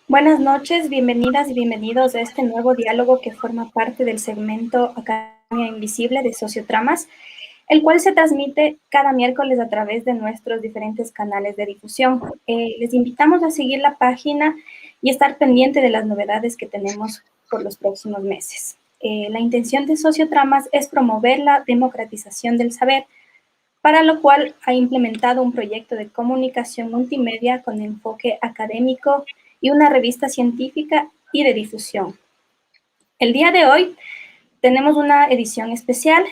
Buenas noches, bienvenidas y bienvenidos a este nuevo diálogo que forma parte del segmento Academia Invisible de Sociotramas, el cual se transmite cada miércoles a través de nuestros diferentes canales de difusión. Les invitamos a seguir la página y estar pendiente de las novedades que tenemos por los próximos meses. La intención de Sociotramas es promover la democratización del saber, para lo cual ha implementado un proyecto de comunicación multimedia con enfoque académico y una revista científica y de difusión. El día de hoy tenemos una edición especial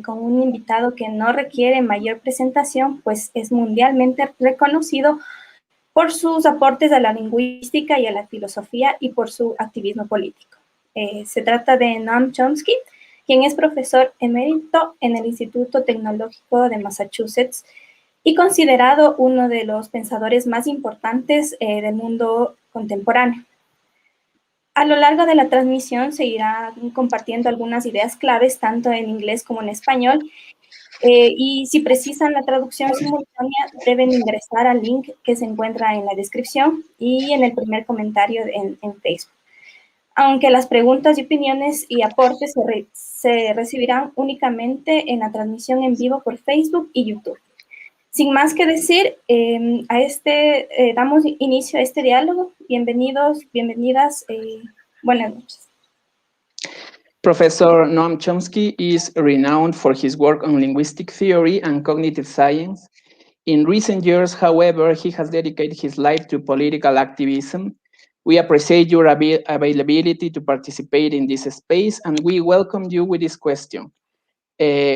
con un invitado que no requiere mayor presentación, pues es mundialmente reconocido por sus aportes a la lingüística y a la filosofía y por su activismo político. Se trata de Noam Chomsky, quien es profesor emérito en el Instituto Tecnológico de Massachusetts y considerado uno de los pensadores más importantes del mundo contemporáneo. A lo largo de la transmisión se irán compartiendo algunas ideas claves, tanto en inglés como en español, y si precisan la traducción simultánea, deben ingresar al link que se encuentra en la descripción y en el primer comentario en Facebook. Aunque las preguntas y opiniones y aportes se recibirán únicamente en la transmisión en vivo por Facebook y YouTube. Sin más que decir, damos inicio a este diálogo. Bienvenidos, bienvenidas, buenas noches. Professor Noam Chomsky is renowned for his work on linguistic theory and cognitive science. In recent years, however, he has dedicated his life to political activism. We appreciate your availability to participate in this space, and we welcome you with this question.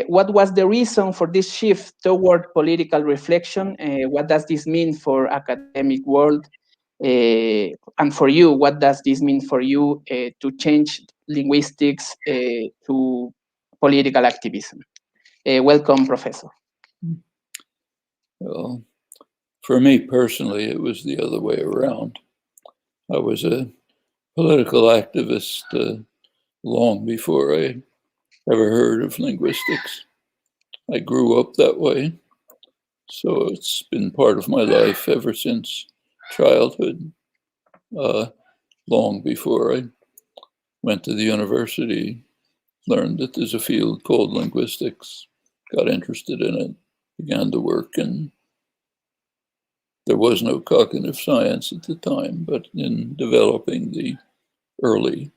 What was the reason for this shift toward political reflection? What does this mean for academic world? And for you, what does this mean for you to change linguistics to political activism? Welcome, Professor. Well, for me personally, it was the other way around. I was a political activist long before I ever heard of linguistics. I grew up that way, so it's been part of my life ever since childhood. Long before I went to the university, learned that there's a field called linguistics, got interested in it, began to work, and there was no cognitive science at the time, but in developing the early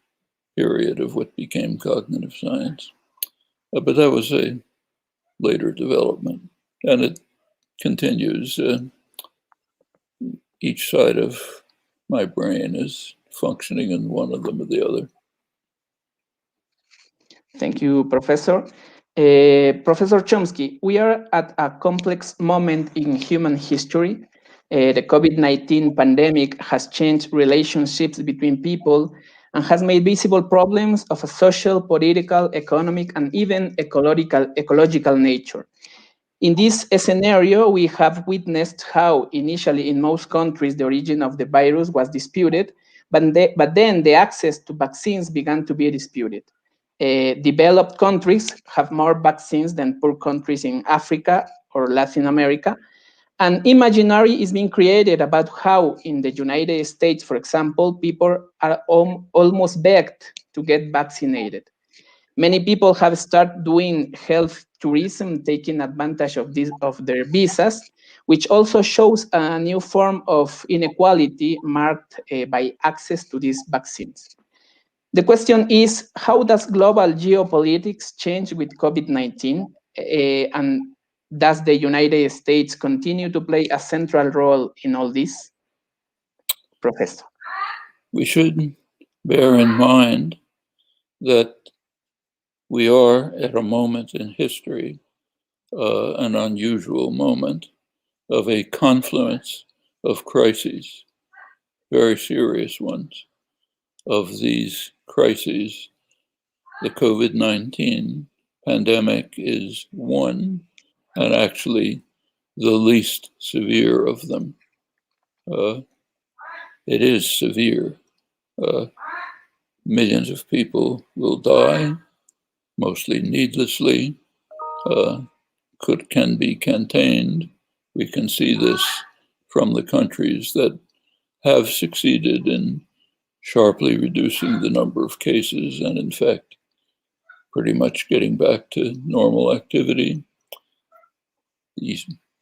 period of what became cognitive science. But that was a later development, and it continues. Each side of my brain is functioning in one of them or the other. Thank you, Professor. Professor Chomsky, we are at a complex moment in human history. The COVID-19 pandemic has changed relationships between people and has made visible problems of a social, political, economic, and even ecological nature. In this scenario, we have witnessed how initially in most countries the origin of the virus was disputed, but then the access to vaccines began to be disputed. Developed countries have more vaccines than poor countries in Africa or Latin America. An imaginary is being created about how in the United States, for example, people are almost begged to get vaccinated. Many people have started doing health tourism, taking advantage of their visas, which also shows a new form of inequality marked by access to these vaccines. The question is, how does global geopolitics change with COVID-19? And does the United States continue to play a central role in all this? Professor. We should bear in mind that we are at a moment in history, an unusual moment of a confluence of crises, very serious ones. Of these crises, the COVID-19 pandemic is one, and actually the least severe of them. It is severe. Millions of people will die, mostly needlessly, can be contained. We can see this from the countries that have succeeded in sharply reducing the number of cases and, in fact, pretty much getting back to normal activity.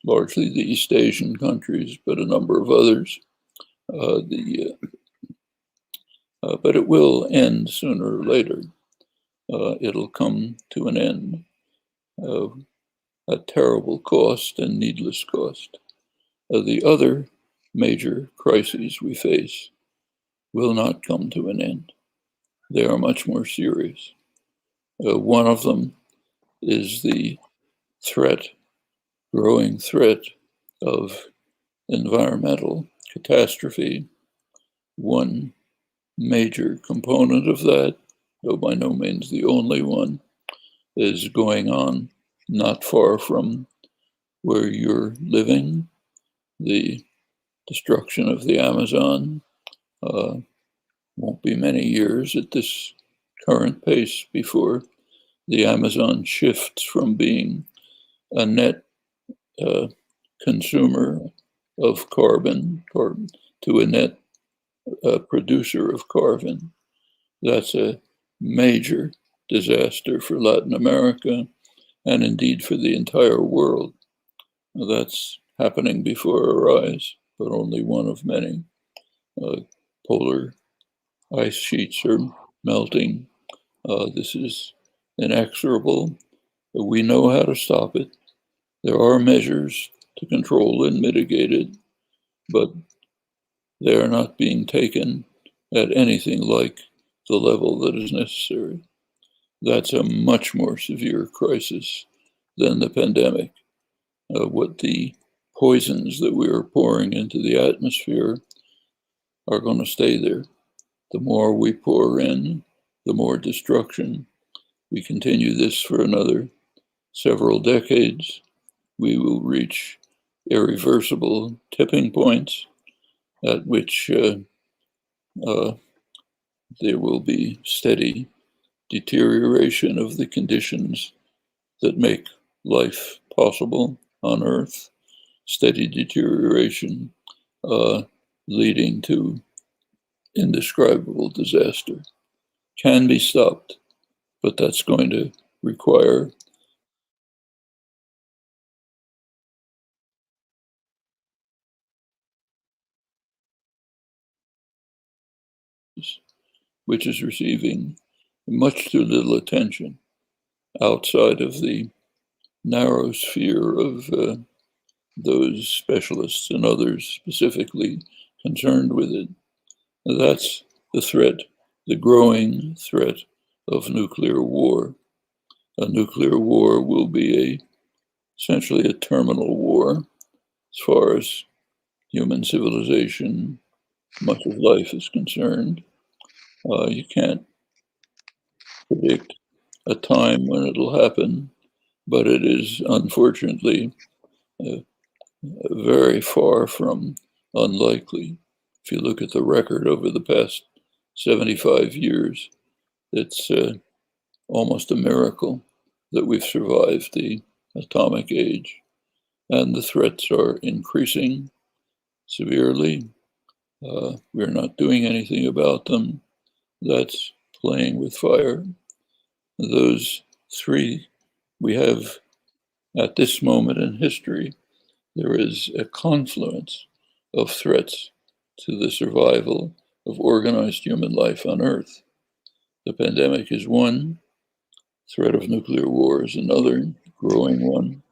Largely the East Asian countries, but a number of others. But it will end sooner or later. It'll come to an end at terrible cost and needless cost. The other major crises we face will not come to an end. They are much more serious. One of them is the growing threat of environmental catastrophe. One major component of that, though by no means the only one, is going on not far from where you're living. The destruction of the Amazon won't be many years at this current pace before the Amazon shifts from being a net consumer of carbon to a net producer of carbon. That's a major disaster for Latin America and indeed for the entire world. That's happening before our eyes, but only one of many. Polar ice sheets are melting. This is inexorable. We know how to stop it. There are measures to control and mitigate it, but they are not being taken at anything like the level that is necessary. That's a much more severe crisis than the pandemic. What the poisons that we are pouring into the atmosphere are going to stay there. The more we pour in, the more destruction. We continue this for another several decades. We will reach irreversible tipping points at which there will be steady deterioration of the conditions that make life possible on Earth, steady deterioration leading to indescribable disaster. Can be stopped, but that's going to require which is receiving much too little attention outside of the narrow sphere of those specialists and others specifically concerned with it. That's the threat, the growing threat of nuclear war. A nuclear war will be essentially a terminal war as far as human civilization, much of life is concerned. You can't predict a time when it'll happen, but it is unfortunately very far from unlikely. If you look at the record over the past 75 years, it's almost a miracle that we've survived the atomic age, and the threats are increasing severely. We're not doing anything about them. That's playing with fire. Those three we have at this moment in history. There is a confluence of threats to the survival of organized human life on Earth. The pandemic is one, threat of nuclear war is another, growing one,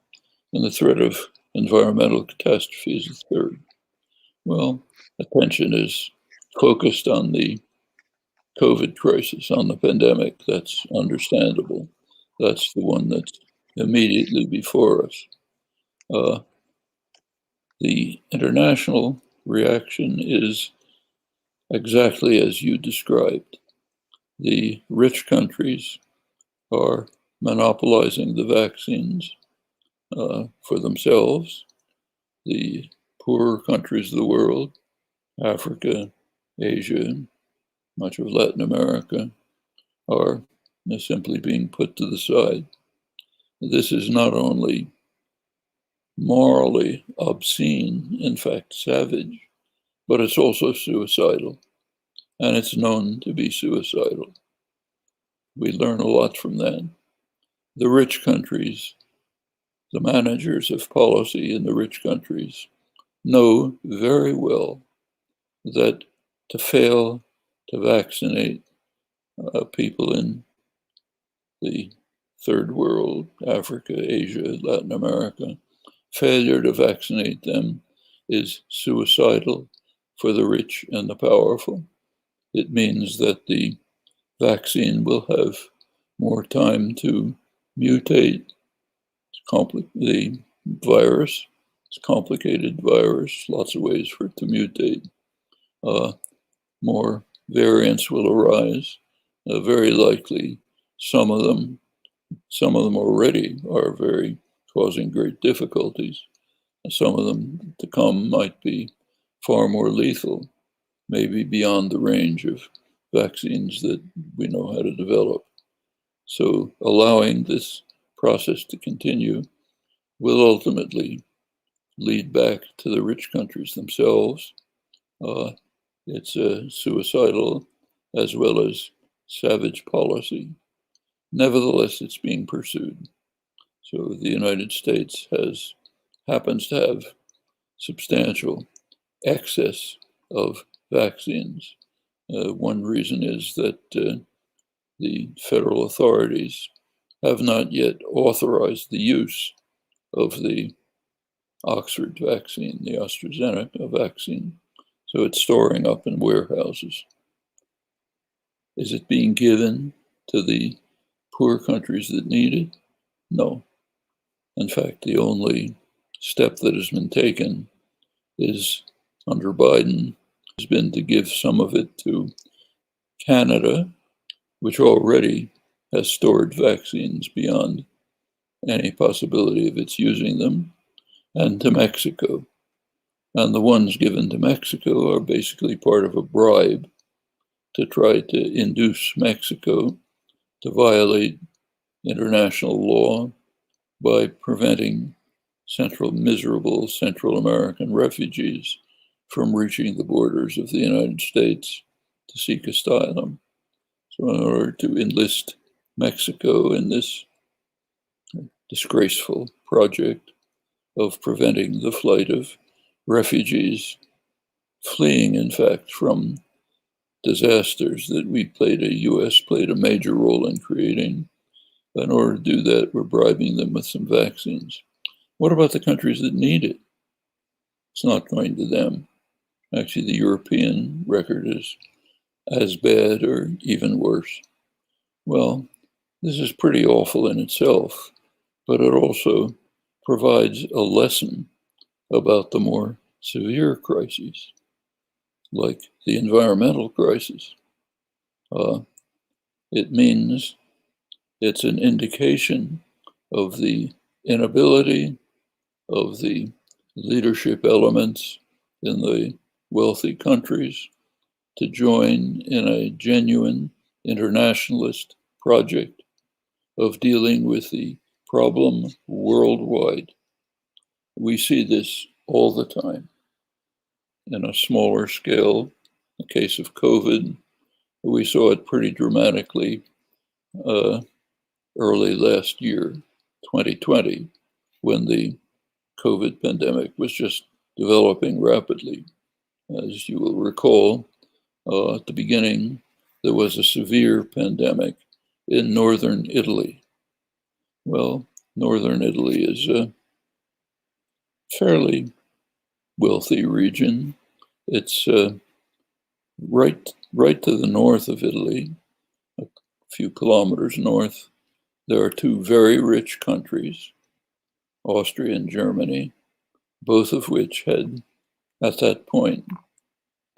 and the threat of environmental catastrophe is the third. Well, attention is focused on the COVID crisis, on the pandemic. That's understandable. That's the one that's immediately before us. The international reaction is exactly as you described. The rich countries are monopolizing the vaccines for themselves. The poorer countries of the world, Africa, Asia, much of Latin America, are simply being put to the side. This is not only morally obscene, in fact savage, but it's also suicidal, and it's known to be suicidal. We learn a lot from that. The rich countries, the managers of policy in the rich countries, know very well that to fail to vaccinate people in the third world, Africa, Asia, Latin America, failure to vaccinate them is suicidal for the rich and the powerful. It means that the vaccine will have more time to mutate. The virus, it's a complicated virus, lots of ways for it to mutate. More variants will arise. Very likely, some of them already are causing great difficulties. Some of them to come might be far more lethal, maybe beyond the range of vaccines that we know how to develop. So allowing this process to continue will ultimately lead back to the rich countries themselves. It's a suicidal as well as savage policy. Nevertheless, it's being pursued. So the United States happens to have substantial excess of vaccines. One reason is that the federal authorities have not yet authorized the use of the Oxford vaccine, the AstraZeneca vaccine. So it's storing up in warehouses. Is it being given to the poor countries that need it? No. In fact, the only step that has been taken is under Biden has been to give some of it to Canada, which already has stored vaccines beyond any possibility of its using them, and to Mexico. And the ones given to Mexico are basically part of a bribe to try to induce Mexico to violate international law by preventing miserable Central American refugees from reaching the borders of the United States to seek asylum. So in order to enlist Mexico in this disgraceful project of preventing the flight of refugees fleeing, in fact, from disasters that US played a major role in creating. In order to do that, we're bribing them with some vaccines. What about the countries that need it? It's not going to them. Actually, the European record is as bad or even worse. Well, this is pretty awful in itself, but it also provides a lesson about the more severe crises, like the environmental crisis. It means it's an indication of the inability of the leadership elements in the wealthy countries to join in a genuine internationalist project of dealing with the problem worldwide. We see this all the time. In a smaller scale, in the case of COVID, we saw it pretty dramatically early last year, 2020, when the COVID pandemic was just developing rapidly. As you will recall, at the beginning, there was a severe pandemic in northern Italy. Well, northern Italy is a fairly wealthy region. It's right to the north of Italy, a few kilometers north. There are two very rich countries, Austria and Germany, both of which had, at that point,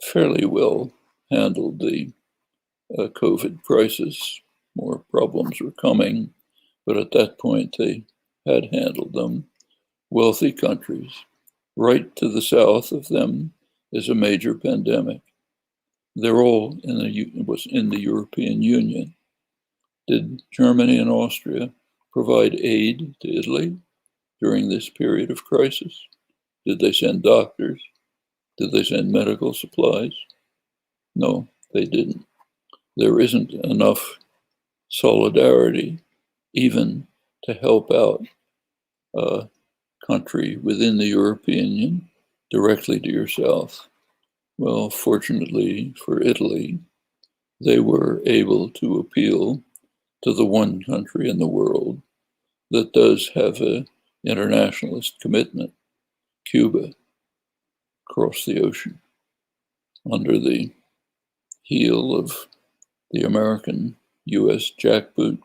fairly well handled the COVID crisis. More problems were coming, but at that point they had handled them. Wealthy countries. Right to the south of them is a major pandemic. They're all in the European Union. Did Germany and Austria provide aid to Italy during this period of crisis? Did they send doctors? Did they send medical supplies? No, they didn't. There isn't enough solidarity even to help out a country within the European Union directly to your south. Well, fortunately for Italy, they were able to appeal to the one country in the world that does have an internationalist commitment, Cuba, across the ocean, under the heel of the American US jackboot,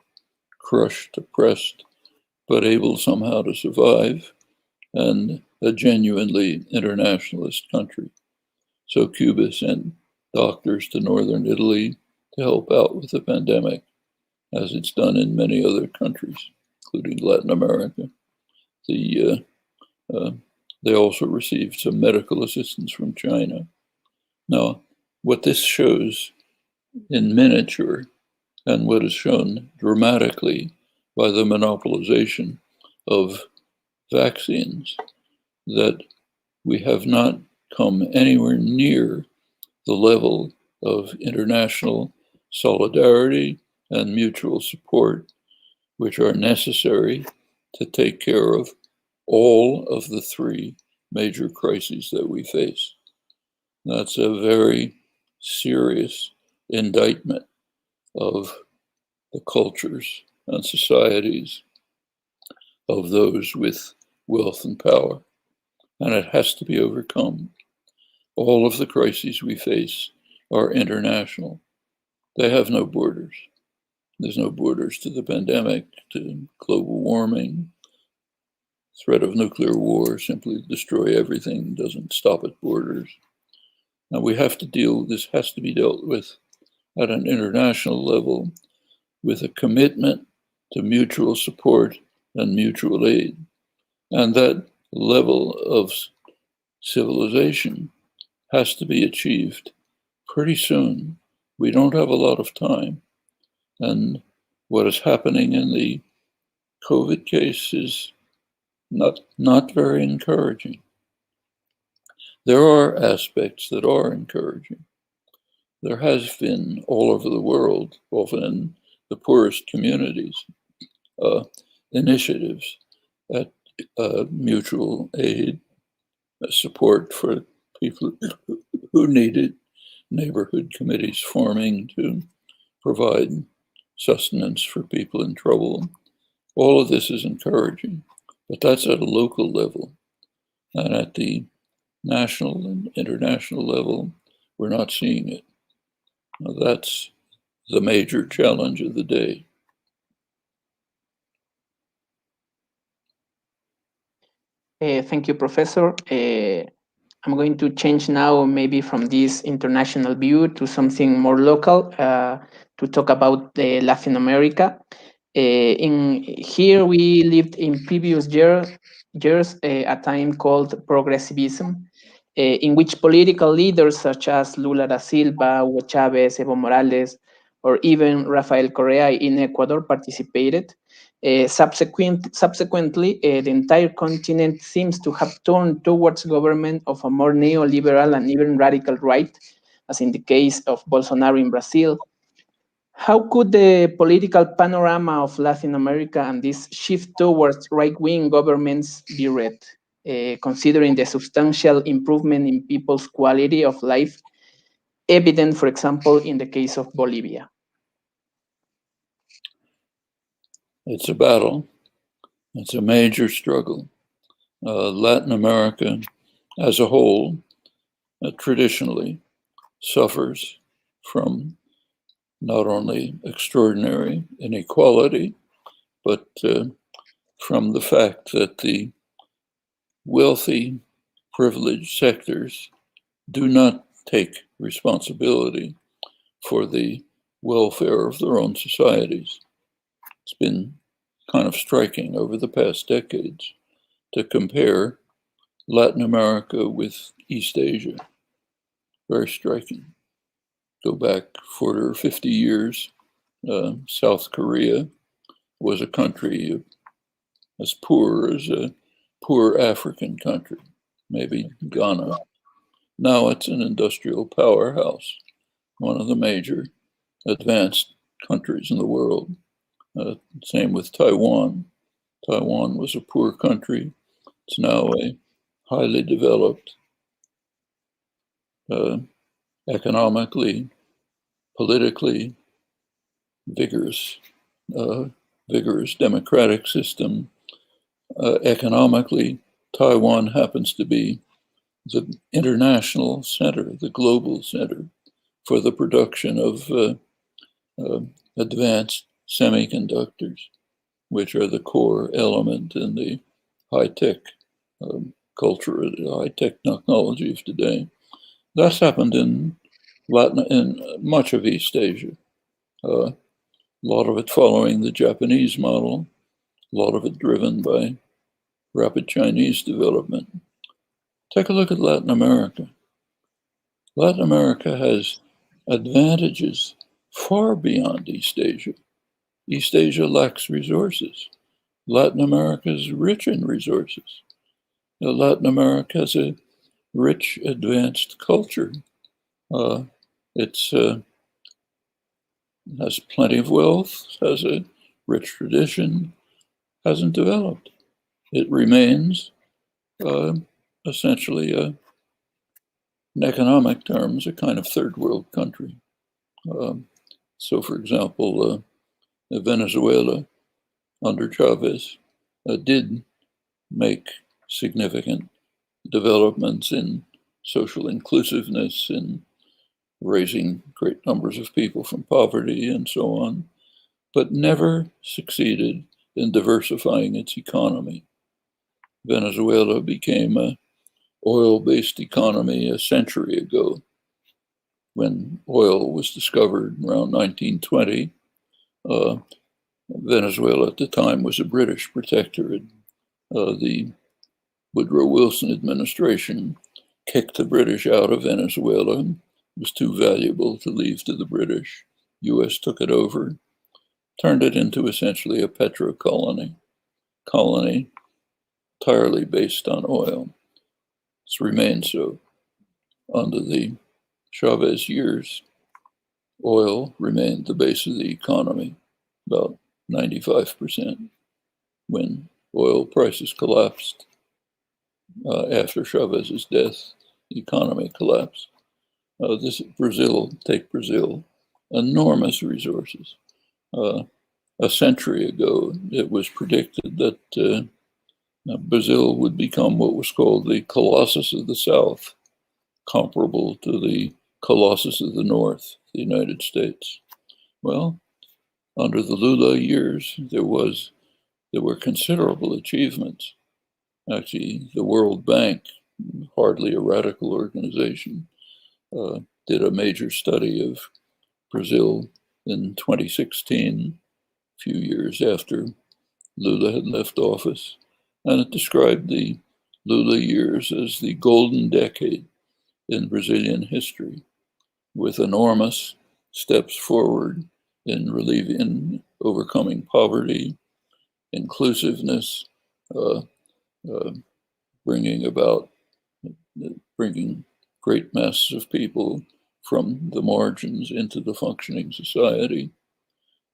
crushed, oppressed, but able somehow to survive, and a genuinely internationalist country. So Cuba sent doctors to northern Italy to help out with the pandemic, as it's done in many other countries, including Latin America. They also received some medical assistance from China. Now, what this shows in miniature, and what is shown dramatically by the monopolization of vaccines, that we have not come anywhere near the level of international solidarity and mutual support, which are necessary to take care of all of the three major crises that we face. That's a very serious indictment of the cultures and societies of those with wealth and power, and it has to be overcome. All of the crises we face are international. They have no borders. There's no borders to the pandemic, to global warming. Threat of nuclear war, simply destroy everything, doesn't stop at borders. Now this has to be dealt with at an international level with a commitment to mutual support and mutual aid. And that level of civilization has to be achieved pretty soon. We don't have a lot of time. And what is happening in the COVID case is not very encouraging. There are aspects that are encouraging. There has been all over the world, often in the poorest communities, initiatives at mutual aid, support for people who need it, neighborhood committees forming to provide sustenance for people in trouble. All of this is encouraging, but that's at a local level. And at the national and international level, we're not seeing it. Now, that's the major challenge of the day. Thank you, Professor. I'm going to change now maybe from this international view to something more local to talk about Latin America. Here we lived in previous years a time called progressivism, in which political leaders such as Lula da Silva, Hugo Chavez, Evo Morales, or even Rafael Correa in Ecuador participated. Subsequently, the entire continent seems to have turned towards government of a more neoliberal and even radical right, as in the case of Bolsonaro in Brazil. How could the political panorama of Latin America and this shift towards right-wing governments be read, considering the substantial improvement in people's quality of life evident, for example, in the case of Bolivia? It's a battle. It's a major struggle. Latin America as a whole traditionally suffers from not only extraordinary inequality, but from the fact that the wealthy, privileged sectors do not take responsibility for the welfare of their own societies. It's been kind of striking over the past decades to compare Latin America with East Asia. Very striking. Go back 40 or 50 years, South Korea was a country as poor as a poor African country, maybe Ghana. Now it's an industrial powerhouse, one of the major advanced countries in the world. Same with Taiwan. Taiwan was a poor country. It's now a highly developed, economically, politically vigorous democratic system. Economically, Taiwan happens to be the international center, the global center for the production of advanced semiconductors, which are the core element in the high-tech culture, the high-tech technology of today. That's happened in much of East Asia. A lot of it following the Japanese model, a lot of it driven by rapid Chinese development. Take a look at Latin America. Latin America has advantages far beyond East Asia. East Asia lacks resources. Latin America is rich in resources. Latin America has a rich, advanced culture. It has plenty of wealth, has a rich tradition, hasn't developed. It remains essentially, in economic terms, a kind of third world country. So, for example, Venezuela under Chavez did make significant developments in social inclusiveness, in raising great numbers of people from poverty and so on, but never succeeded in diversifying its economy. Venezuela became an oil-based economy a century ago. When oil was discovered around 1920, Venezuela at the time was a British protectorate. The Woodrow Wilson administration kicked the British out of Venezuela. It was too valuable to leave to the British. US took it over, turned it into essentially a petro-colony, entirely based on oil. It's remained so. Under the Chavez years, oil remained the base of the economy, about 95%. When oil prices collapsed after Chavez's death, the economy collapsed. Take Brazil, enormous resources. A century ago, it was predicted that Brazil would become what was called the Colossus of the South, comparable to the Colossus of the North, the United States. Well, under the Lula years, there were considerable achievements. Actually, the World Bank, hardly a radical organization, did a major study of Brazil in 2016, a few years after Lula had left office, and it described the Lula years as the golden decade in Brazilian history, with enormous steps forward in overcoming poverty, inclusiveness, bringing great masses of people from the margins into the functioning society.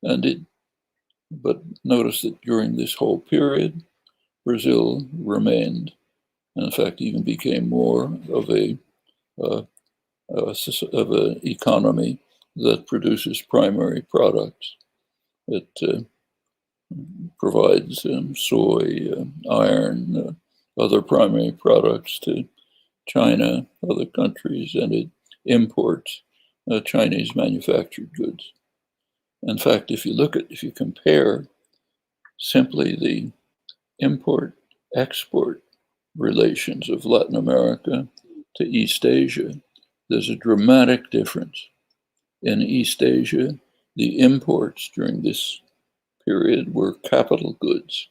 But notice that during this whole period, Brazil remained, and in fact even became more of a of an economy that produces primary products. It provides soy, iron, other primary products to China, other countries, and it imports Chinese manufactured goods. In fact, if you compare simply the import-export relations of Latin America to East Asia, there's a dramatic difference. In East Asia, the imports during this period were capital goods,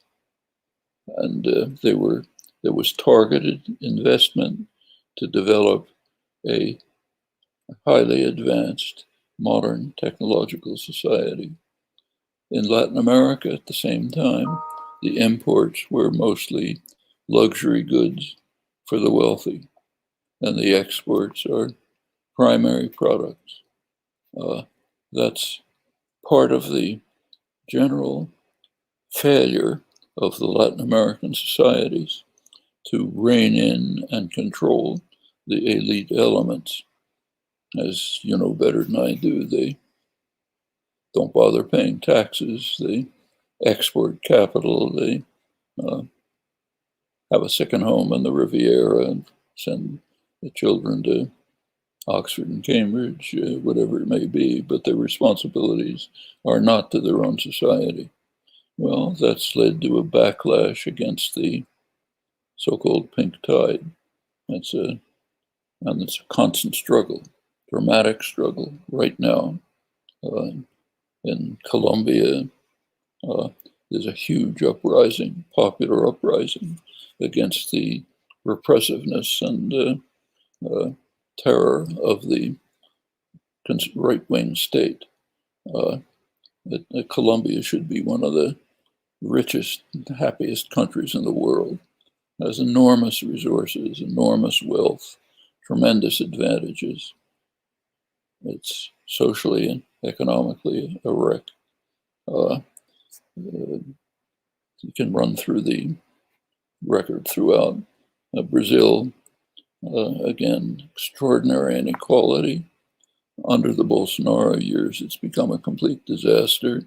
and there was targeted investment to develop a highly advanced modern technological society. In Latin America, at the same time, the imports were mostly luxury goods for the wealthy, and the exports are primary products. That's part of the general failure of the Latin American societies to rein in and control the elite elements. As you know better than I do, they don't bother paying taxes, they export capital, they have a second home in the Riviera and send the children to Oxford and Cambridge, whatever it may be, but their responsibilities are not to their own society. Well, that's led to a backlash against the so-called pink tide. It's a constant struggle, dramatic struggle right now. In Colombia, there's a huge uprising, popular uprising against the repressiveness and terror of the right-wing state. Colombia should be one of the richest, happiest countries in the world. It has enormous resources, enormous wealth, tremendous advantages. It's socially and economically a wreck. You can run through the record throughout. Brazil, again, extraordinary inequality. Under the Bolsonaro years, it's become a complete disaster.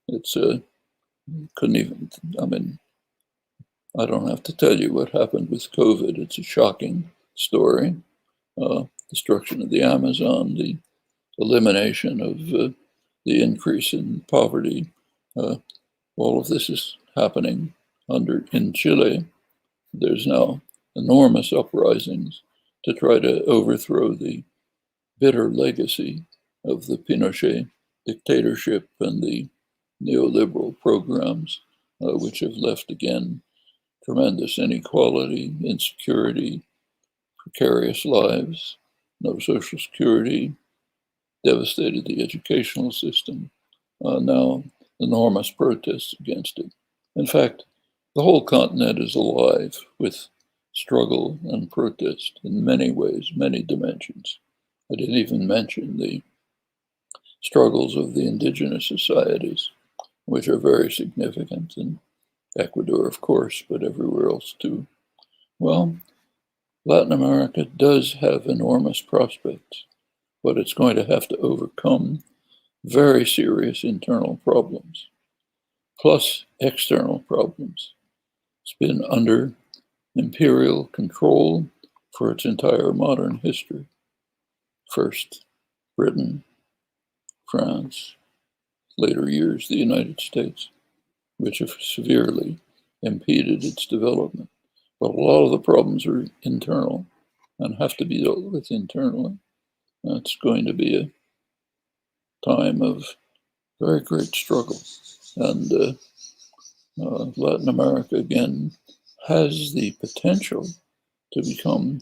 It's couldn't even, I mean, I don't have to tell you what happened with COVID. It's a shocking story. Destruction of the Amazon, the elimination of the increase in poverty. All of this is happening in Chile. There's now enormous uprisings to try to overthrow the bitter legacy of the Pinochet dictatorship and the neoliberal programs, which have left, again, tremendous inequality, insecurity, precarious lives, no social security, devastated the educational system, now enormous protests against it. In fact, the whole continent is alive with struggle and protest in many ways, many dimensions. I didn't even mention the struggles of the indigenous societies, which are very significant in Ecuador, of course, but everywhere else too. Well, Latin America does have enormous prospects, but it's going to have to overcome very serious internal problems, plus external problems. It's been under imperial control for its entire modern history. First, Britain, France, later years, the United States, which have severely impeded its development. But a lot of the problems are internal and have to be dealt with internally. It's going to be a time of very great struggle. And Latin America, again, has the potential to become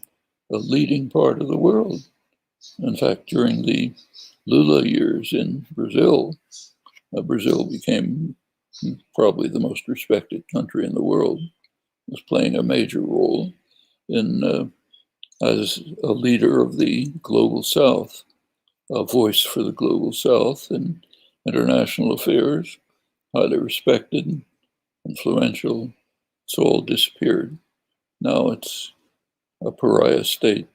a leading part of the world. In fact, during the Lula years in Brazil, Brazil became probably the most respected country in the world, was playing a major role in as a leader of the Global South, a voice for the Global South in international affairs, highly respected, influential. It's all disappeared. Now it's a pariah state,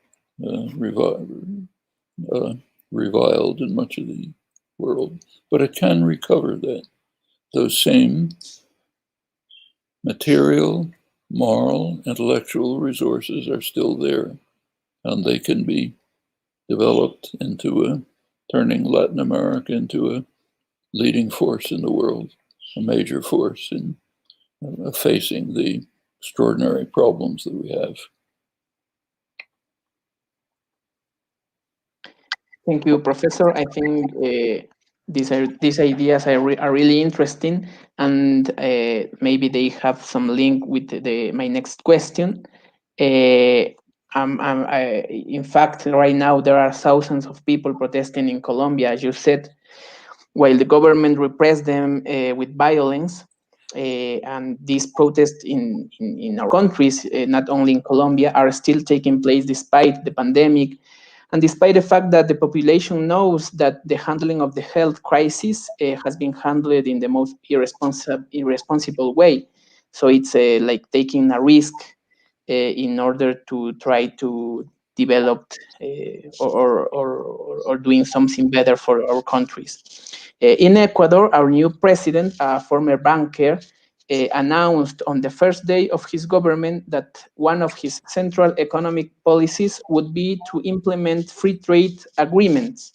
reviled in much of the world, but it can recover that. Those same material, moral, intellectual resources are still there, and they can be developed into turning Latin America into a leading force in the world, a major force in facing the extraordinary problems that we have. Thank you, Professor. I think these ideas are really interesting, and maybe they have some link with my next question. In fact, right now there are thousands of people protesting in Colombia, as you said, while the government repressed them with violence. And these protests in our countries, not only in Colombia, are still taking place despite the pandemic. And despite the fact that the population knows that the handling of the health crisis has been handled in the most irresponsible way. So it's like taking a risk in order to try to develop or doing something better for our countries. In Ecuador, our new president, a former banker, announced on the first day of his government that one of his central economic policies would be to implement free trade agreements.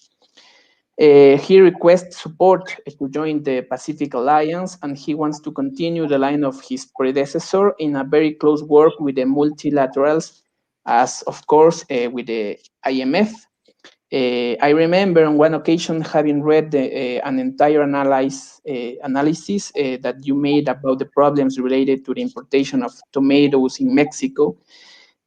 He requests support to join the Pacific Alliance, and he wants to continue the line of his predecessor in a very close work with the multilaterals, as of course with the IMF. I remember on one occasion having read an entire analysis that you made about the problems related to the importation of tomatoes in Mexico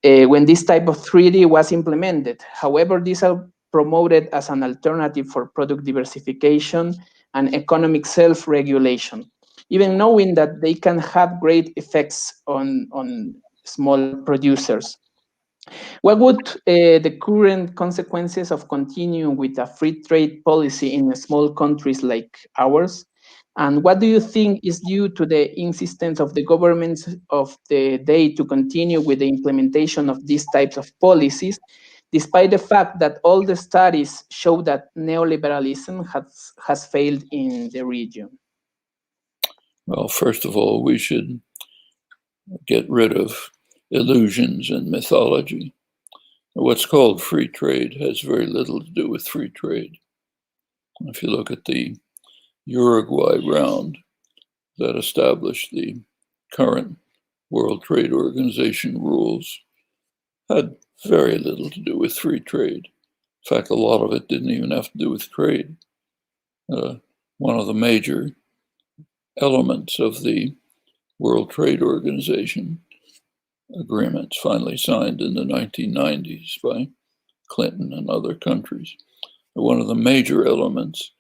when this type of treaty was implemented. However, these are promoted as an alternative for product diversification and economic self-regulation, even knowing that they can have great effects on small producers. What would the current consequences of continuing with a free trade policy in small countries like ours? And what do you think is due to the insistence of the governments of the day to continue with the implementation of these types of policies, despite the fact that all the studies show that neoliberalism has failed in the region? Well, first of all, we should get rid of illusions and mythology. What's called free trade has very little to do with free trade. If you look at the Uruguay round that established the current World Trade Organization rules, had very little to do with free trade. In fact, a lot of it didn't even have to do with trade. One of the major elements of the World Trade Organization agreements finally signed in the 1990s by Clinton and other countries. One of the major elements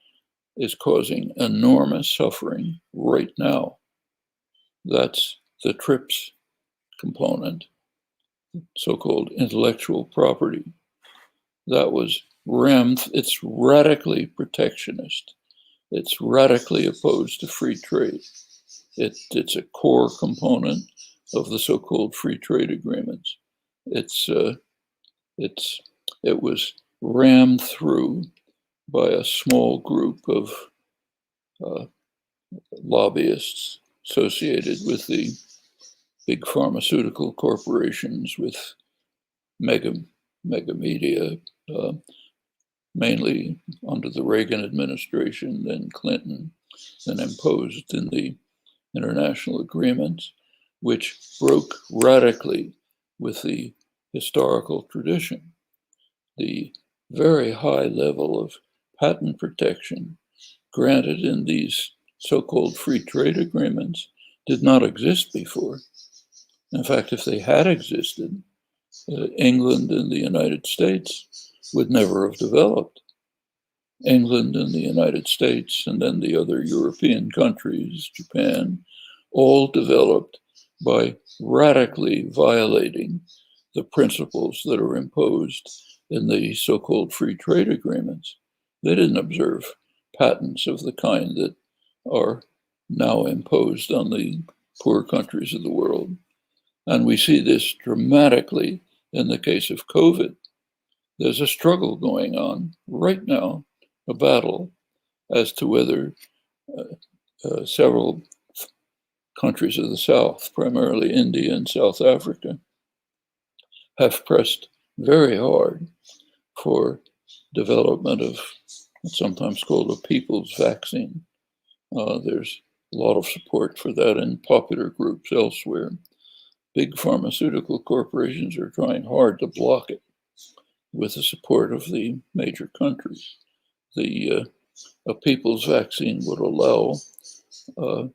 is causing enormous suffering right now. That's the TRIPS component, so-called intellectual property. That was rammed. It's radically protectionist. It's radically opposed to free trade. It's a core component of the so-called free trade agreements. It was rammed through by a small group of lobbyists associated with the big pharmaceutical corporations, with mega media, mainly under the Reagan administration, then Clinton, then imposed in the international agreements, which broke radically with the historical tradition. The very high level of patent protection granted in these so-called free trade agreements did not exist before. In fact, if they had existed, England and the United States would never have developed. England and the United States, and then the other European countries, Japan, all developed by radically violating the principles that are imposed in the so-called free trade agreements. They didn't observe patents of the kind that are now imposed on the poor countries of the world. And we see this dramatically in the case of COVID. there's a struggle going on right now, a battle as to whether several countries of the South, primarily India and South Africa, have pressed very hard for development of what's sometimes called a people's vaccine. There's a lot of support for that in popular groups elsewhere. Big pharmaceutical corporations are trying hard to block it with the support of the major countries. A people's vaccine would allow,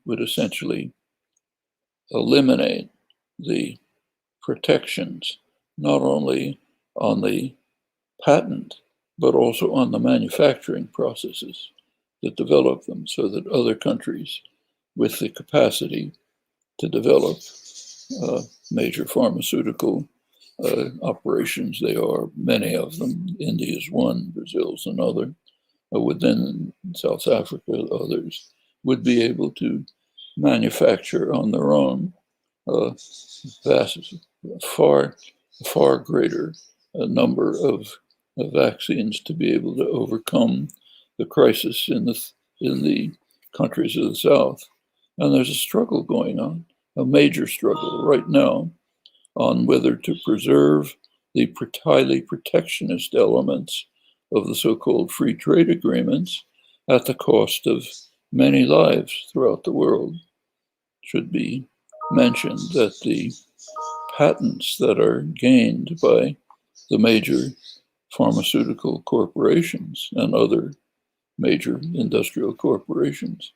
would essentially eliminate the protections, not only on the patent, but also on the manufacturing processes that develop them, so that other countries with the capacity to develop major pharmaceutical operations, they are many of them. India is one, Brazil's another, within South Africa, others would be able to manufacture on their own far greater number of vaccines to be able to overcome the crisis in the countries of the South. And there's a struggle going on, a major struggle right now, on whether to preserve the highly protectionist elements of the so-called free trade agreements at the cost of many lives throughout the world. It should be mentioned that the patents that are gained by the major pharmaceutical corporations and other major industrial corporations,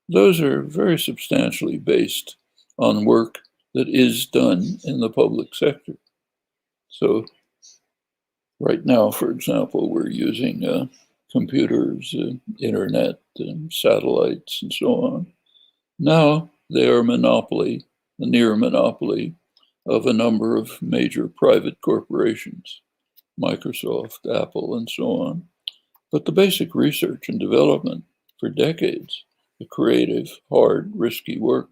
those are very substantially based on work that is done in the public sector. So right now, for example, we're using computers, internet, satellites, and so on. Now they are a near monopoly of a number of major private corporations, Microsoft, Apple, and so on. But the basic research and development for decades, the creative, hard, risky work,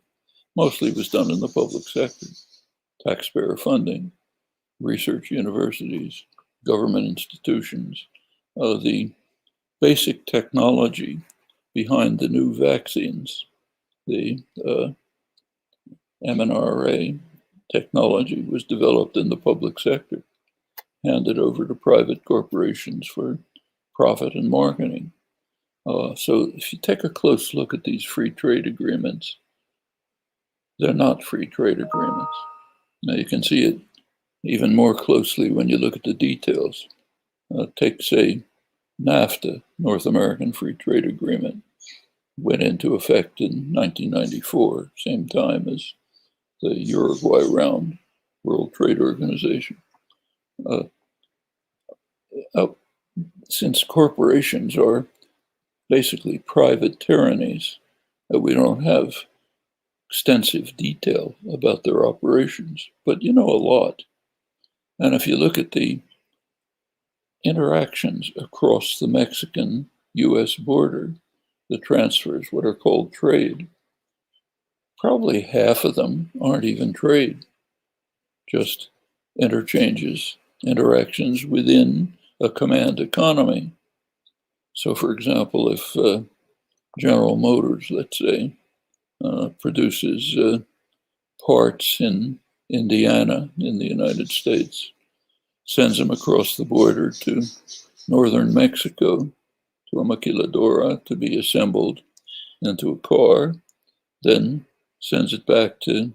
mostly was done in the public sector. Taxpayer funding, research universities, government institutions, the basic technology behind the new vaccines, the mRNA technology was developed in the public sector, handed over to private corporations for profit and marketing. So if you take a close look at these free trade agreements, they're not free trade agreements. Now you can see it even more closely when you look at the details. Take, say, NAFTA, North American Free Trade Agreement, went into effect in 1994, same time as the Uruguay Round, World Trade Organization. Since corporations are basically private tyrannies, we don't have extensive detail about their operations, but you know a lot. And if you look at the interactions across the Mexican-US border, the transfers, what are called trade, probably half of them aren't even trade, just interchanges, interactions within a command economy. So for example, if General Motors, let's say, produces parts in Indiana in the United States, sends them across the border to northern Mexico, to a maquiladora to be assembled into a car, then sends it back to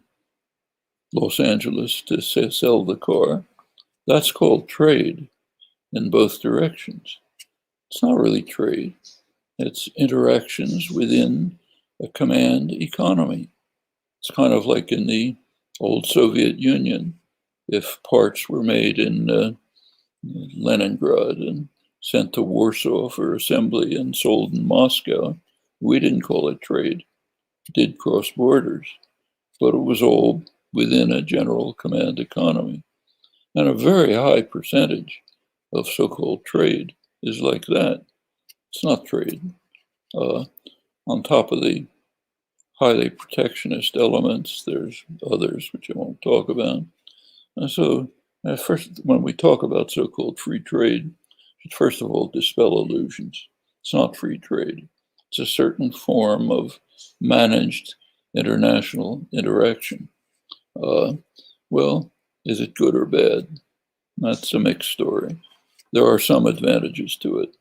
Los Angeles to sell the car. That's called trade in both directions. It's not really trade. It's interactions within a command economy. It's kind of like in the old Soviet Union. If parts were made in Leningrad and sent to Warsaw for assembly and sold in Moscow, we didn't call it trade. It did cross borders, but it was all within a general command economy. And a very high percentage of so-called trade is like that. It's not trade. On top of the highly protectionist elements, there's others which I won't talk about. And so First, when we talk about so-called free trade, first of all, dispel illusions. It's not free trade. It's a certain form of managed international interaction. Well, is it good or bad? That's a mixed story. There are some advantages to it.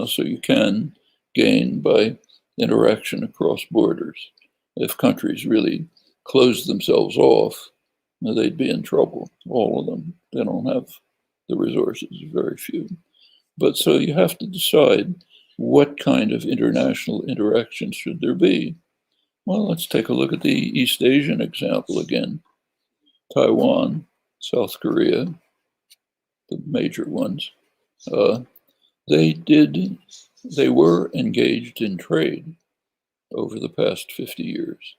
So you can gain by interaction across borders. If countries really closed themselves off, they'd be in trouble, all of them. They don't have the resources, very few. But so you have to decide what kind of international interaction should there be. Well, let's take a look at the East Asian example again. Taiwan, South Korea, the major ones. They were engaged in trade over the past 50 years,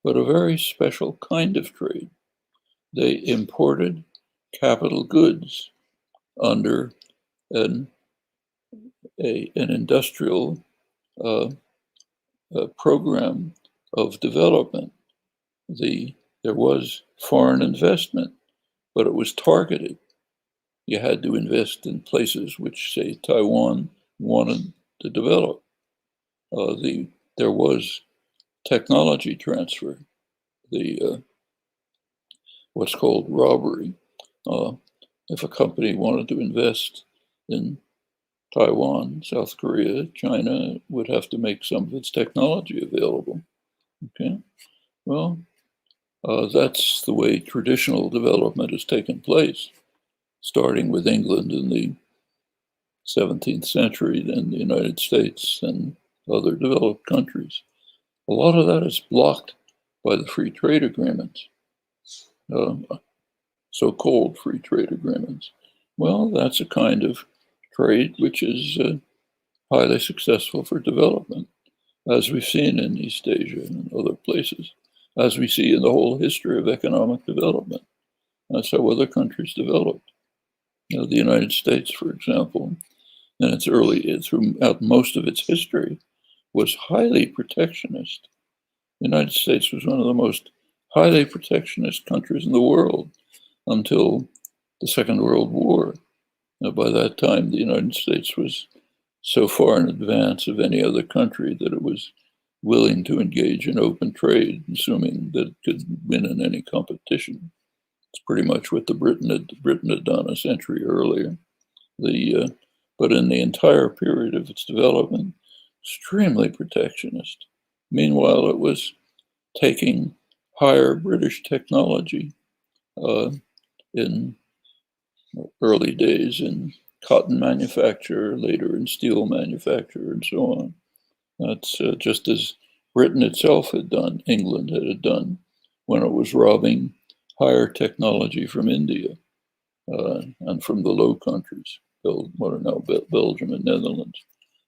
but a very special kind of trade. They imported capital goods under an industrial program of development. There was foreign investment, but it was targeted. You had to invest in places which, say, Taiwan wanted to develop. There was technology transfer, what's called robbery. If a company wanted to invest in Taiwan, South Korea, China would have to make some of its technology available. Okay, well, that's the way traditional development has taken place, starting with England in the 17th century, then the United States and other developed countries. A lot of that is blocked by the free trade agreements, so-called free trade agreements. Well, that's a kind of trade which is highly successful for development, as we've seen in East Asia and other places, as we see in the whole history of economic development. That's how other countries developed. The United States, for example, in throughout most of its history, was highly protectionist. The United States was one of the most highly protectionist countries in the world until the Second World War. By that time, the United States was so far in advance of any other country that it was willing to engage in open trade, assuming that it could win in any competition. It's pretty much what Britain had done a century earlier. But in the entire period of its development, extremely protectionist. Meanwhile, it was taking higher British technology in early days in cotton manufacture, later in steel manufacture, and so on. That's just as Britain itself had done, England had done, when it was robbing higher technology from India and from the Low Countries, what are now Belgium and Netherlands.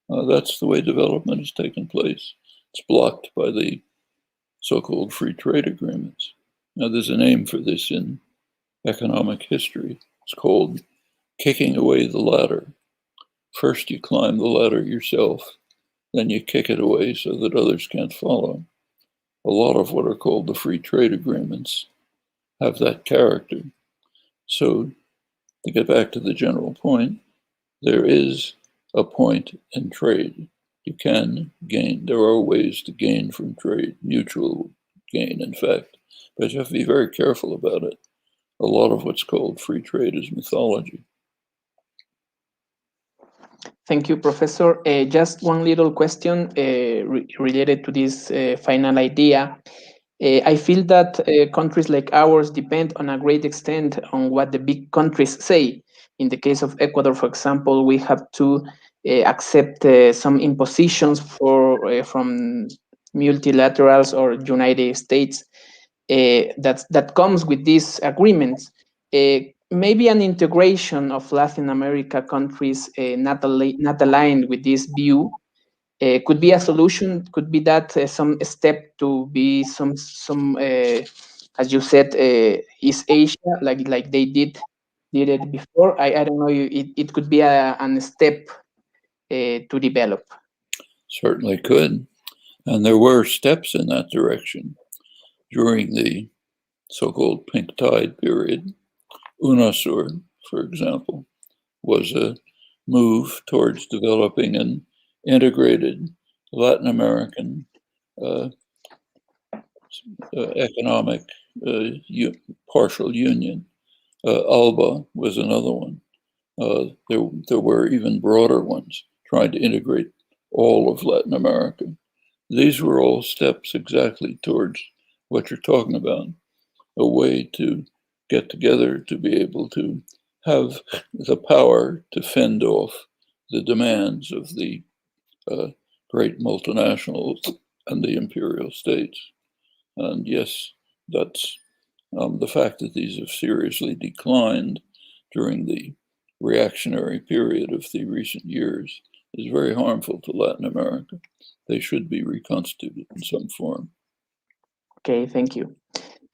That's the way development has taken place. It's blocked by the so-called free trade agreements. Now, there's a name for this in economic history. It's called kicking away the ladder. First, you climb the ladder yourself, then you kick it away so that others can't follow. A lot of what are called the free trade agreements have that character. So, to get back to the general point, there is a point in trade. You can gain. There are ways to gain from trade, mutual gain, in fact, but you have to be very careful about it. A lot of what's called free trade is mythology. Thank you, Professor. Just one little question related to this final idea. I feel that countries like ours depend on a great extent on what the big countries say. In the case of Ecuador, for example, we have to accept some impositions from multilaterals or United States that comes with these agreements. Maybe an integration of Latin America countries not aligned with this view could be a solution. Could be that some step to be some as you said, East Asia, like they did it before. I don't know. It could be a step to develop. Certainly could, and there were steps in that direction during the so-called pink tide period. UNASUR, for example, was a move towards developing an integrated Latin American economic partial union. ALBA was another one. There were even broader ones trying to integrate all of Latin America. These were all steps exactly towards what you're talking about, a way to get together to be able to have the power to fend off the demands of the great multinationals and the imperial states. And yes, that's the fact that these have seriously declined during the reactionary period of the recent years is very harmful to Latin America. They should be reconstituted in some form. Okay, thank you.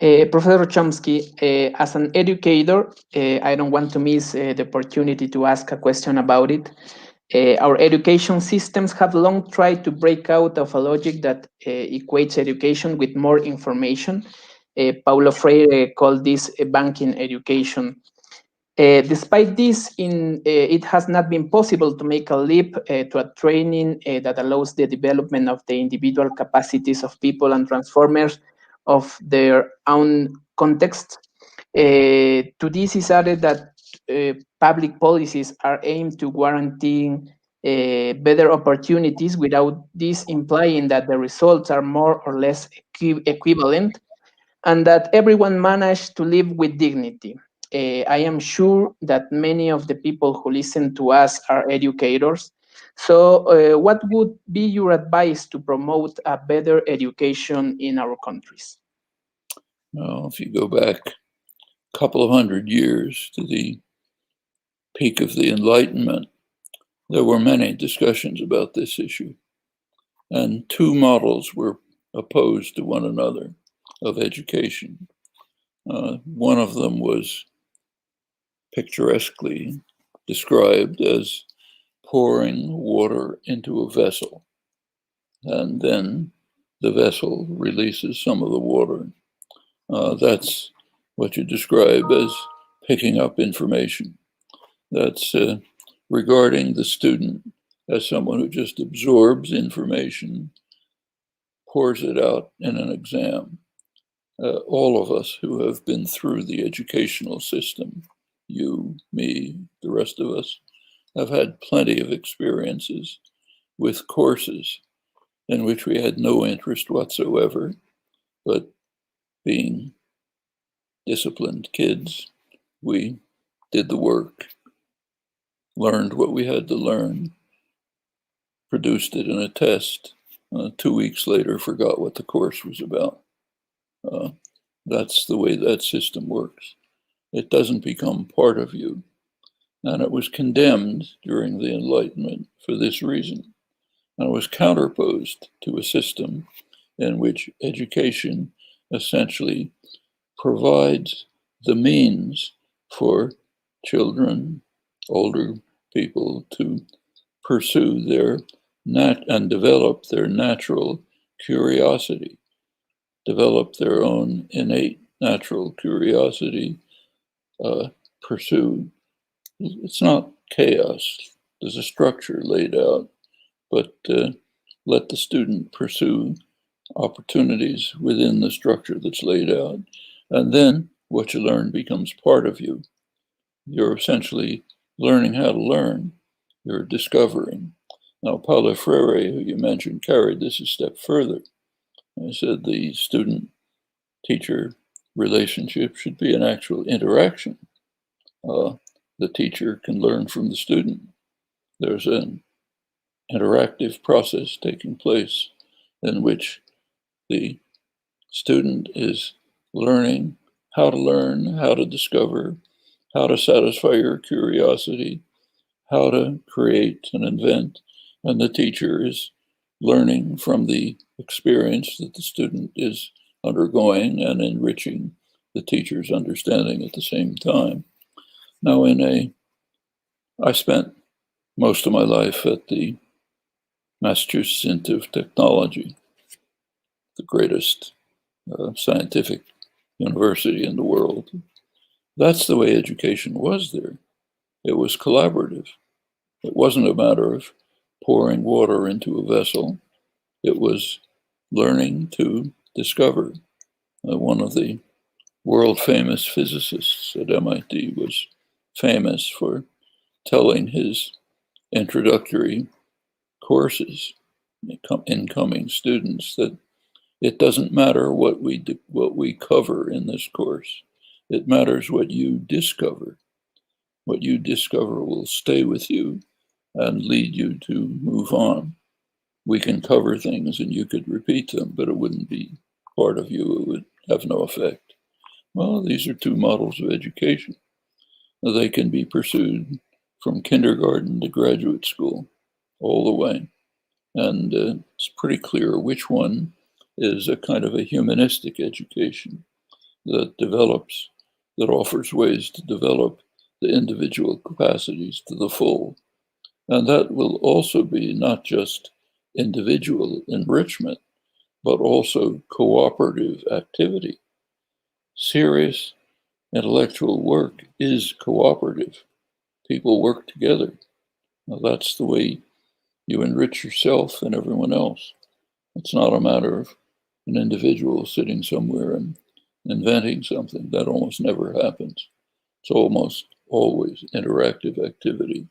Professor Chomsky, as an educator, I don't want to miss the opportunity to ask a question about it. Our education systems have long tried to break out of a logic that equates education with more information. Paulo Freire called this a banking education. Despite this, it has not been possible to make a leap to a training that allows the development of the individual capacities of people and transformers of their own context. To this is added that public policies are aimed to guaranteeing better opportunities without this implying that the results are more or less equivalent and that everyone managed to live with dignity. I am sure that many of the people who listen to us are educators. So what would be your advice to promote a better education in our countries? Well, if you go back a couple of 100 years to the peak of the Enlightenment, there were many discussions about this issue. And two models were opposed to one another of education. One of them was picturesquely described as pouring water into a vessel, and then the vessel releases some of the water. That's what you describe as picking up information. That's regarding the student as someone who just absorbs information, pours it out in an exam. All of us who have been through the educational system, you, me, the rest of us, have had plenty of experiences with courses in which we had no interest whatsoever, but being disciplined kids, we did the work, learned what we had to learn, produced it in a test, 2 weeks later forgot what the course was about. That's the way that system works. It doesn't become part of you. And it was condemned during the Enlightenment for this reason. And it was counterposed to a system in which education essentially provides the means for children, older people to pursue their and develop their natural curiosity, develop their own innate natural curiosity, pursue. It's not chaos. There's a structure laid out, but let the student pursue opportunities within the structure that's laid out. And then what you learn becomes part of you. You're essentially learning how to learn. You're discovering. Now, Paulo Freire, who you mentioned, carried this a step further. He said the student-teacher relationship should be an actual interaction. The teacher can learn from the student. There's an interactive process taking place in which the student is learning, how to discover, how to satisfy your curiosity, how to create and invent, and the teacher is learning from the experience that the student is undergoing and enriching the teacher's understanding at the same time. Now, I spent most of my life at the Massachusetts Institute of Technology, the greatest scientific university in the world. That's the way education was there. It was collaborative. It wasn't a matter of pouring water into a vessel. It was learning to discover. One of the world famous physicists at MIT was famous for telling his introductory courses, incoming students, that it doesn't matter what we cover in this course. It matters what you discover. What you discover will stay with you and lead you to move on. We can cover things and you could repeat them, but it wouldn't be part of you. It would have no effect. Well, these are two models of education. They can be pursued from kindergarten to graduate school, all the way. And it's pretty clear which one is a kind of a humanistic education that develops, that offers ways to develop the individual capacities to the full. And that will also be not just individual enrichment, but also cooperative activity. Serious intellectual work is cooperative. People work together. Now, that's the way you enrich yourself and everyone else. It's not a matter of an individual sitting somewhere and inventing something. That almost never happens. It's almost always interactive activity.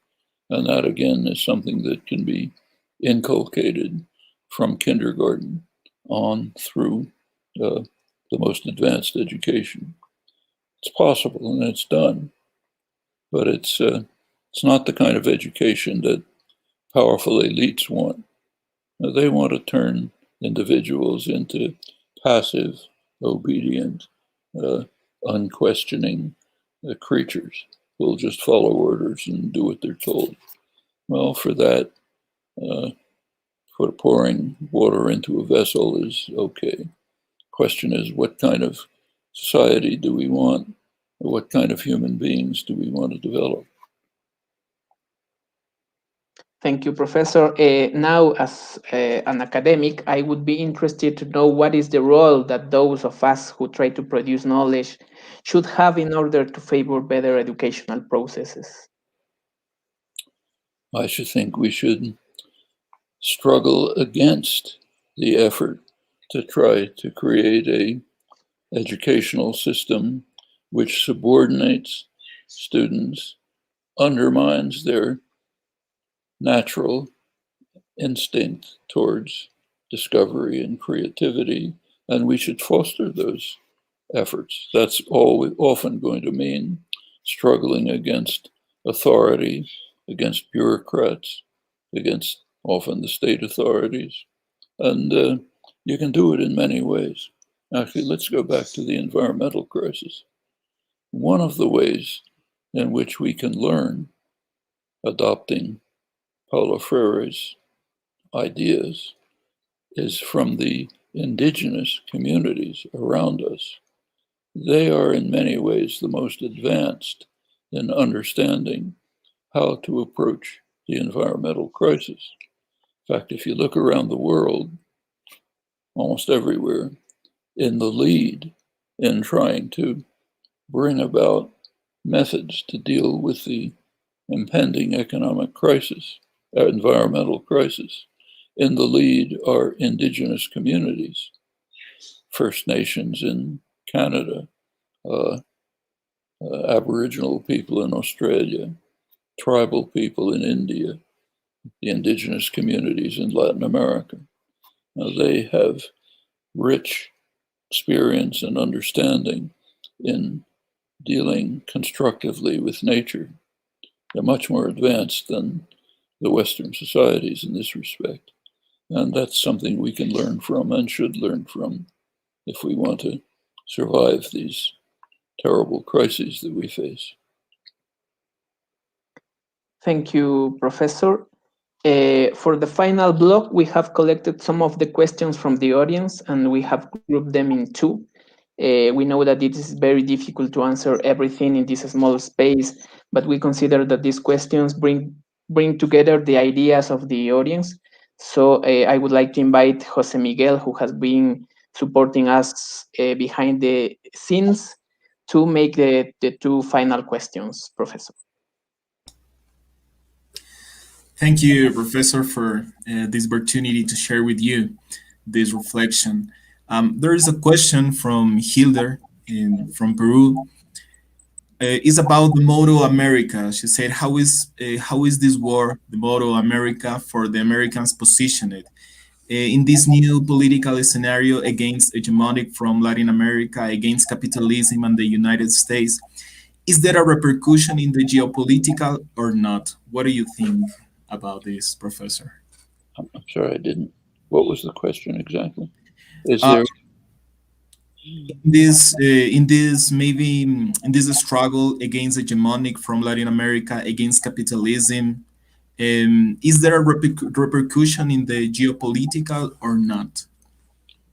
And that, again, is something that can be inculcated from kindergarten on through the most advanced education. It's possible and it's done, but it's not the kind of education that powerful elites want. They want to turn individuals into passive, obedient, unquestioning creatures who'll just follow orders and do what they're told. Well, for that, for pouring water into a vessel is okay. Question is, what kind of society do we want? Or what kind of human beings do we want to develop? Thank you, Professor. Now, as an academic, I would be interested to know what is the role that those of us who try to produce knowledge should have in order to favor better educational processes. I should think we should struggle against the effort to try to create an educational system which subordinates students, undermines their natural instinct towards discovery and creativity, and we should foster those efforts. That's often going to mean struggling against authority, against bureaucrats, against often the state authorities. And you can do it in many ways. Actually, let's go back to the environmental crisis. One of the ways in which we can learn, adopting Paulo Freire's ideas, is from the indigenous communities around us. They are in many ways the most advanced in understanding how to approach the environmental crisis. In fact, if you look around the world, almost everywhere, in the lead in trying to bring about methods to deal with the impending economic crisis, environmental crisis, in the lead are indigenous communities, First Nations in Canada, Aboriginal people in Australia, tribal people in India, the indigenous communities in Latin America. Now, they have rich experience and understanding in dealing constructively with nature. They're much more advanced than the Western societies in this respect. And that's something we can learn from and should learn from if we want to survive these terrible crises that we face. Thank you, Professor. For the final block, we have collected some of the questions from the audience and we have grouped them in two. We know that it is very difficult to answer everything in this small space, but we consider that these questions bring together the ideas of the audience. So I would like to invite Jose Miguel, who has been supporting us behind the scenes, to make the two final questions, Professor. Thank you, Professor, for this opportunity to share with you this reflection. There is a question from Hilder from Peru. It's about the motto America. She said, how is this war, the motto America, for the Americans positioned in this new political scenario against hegemonic from Latin America, against capitalism and the United States? Is there a repercussion in the geopolitical or not? What do you think about this, Professor? I'm sorry, I didn't. What was the question exactly? Is there in this struggle against hegemonic from Latin America against capitalism, is there a repercussion in the geopolitical or not?